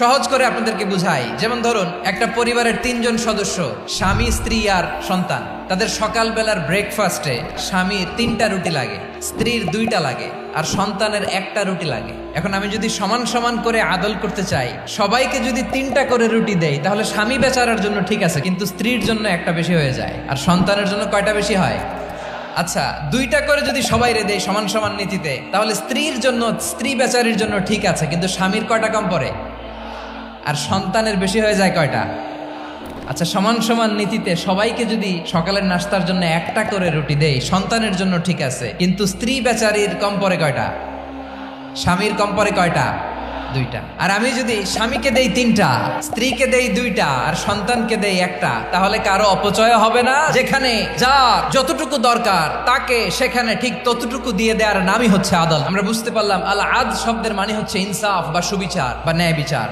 সহজ করে আপনাদেরকে বুঝাই, যেমন ধরুন একটা পরিবারের তিনজন সদস্য, স্বামী, স্ত্রী আর সন্তান। তাদের সকালবেলার ব্রেকফাস্টে স্বামীর 3টা রুটি লাগে, স্ত্রীর 2টা লাগে, আর সন্তানের 1টা রুটি লাগে। এখন আমি যদি সমান সমান করে আদল করতে চাই, সবাইকে যদি 3টা করে রুটি দেই, তাহলে স্বামী বেচারার জন্য ঠিক আছে, কিন্তু স্ত্রীর জন্য 1টা বেশি হয়ে যায়। আর সন্তানের জন্য কয়টা বেশি হয়? আচ্ছা, 2টা করে যদি সবাই দেয় সমান সমান নীতিতে, তাহলে স্ত্রীর জন্য, স্ত্রী বেচারির জন্য ঠিক আছে, কিন্তু স্বামীর কয়টা কম পড়ে? আর সন্তানের বেশি হয়ে যায় কয়টা? আচ্ছা, সমান সমান নীতিতে সবাইকে যদি সকালের নাস্তার জন্য 1টা করে রুটি দেই, সন্তানের জন্য ঠিক আছে, কিন্তু স্ত্রী বেচারির কম পড়ে কয়টা? স্বামীর কম পড়ে কয়টা? 2টা। আর আমি যদি স্বামীকে দেই 3টা, স্ত্রীকে দেই 2টা, আর সন্তানকে দেই 1টা, তাহলে কারো অপচয় হবে না? যেখানে যার যতটুকু দরকার তাকে সেখানে ঠিক ততটুকু দিয়ে দেওয়ার নামই হচ্ছে আদল। আমরা বুঝতে পারলাম আল আদ শব্দের মানে হচ্ছে ইনসাফ বা সুবিচার বা ন্যায় বিচার।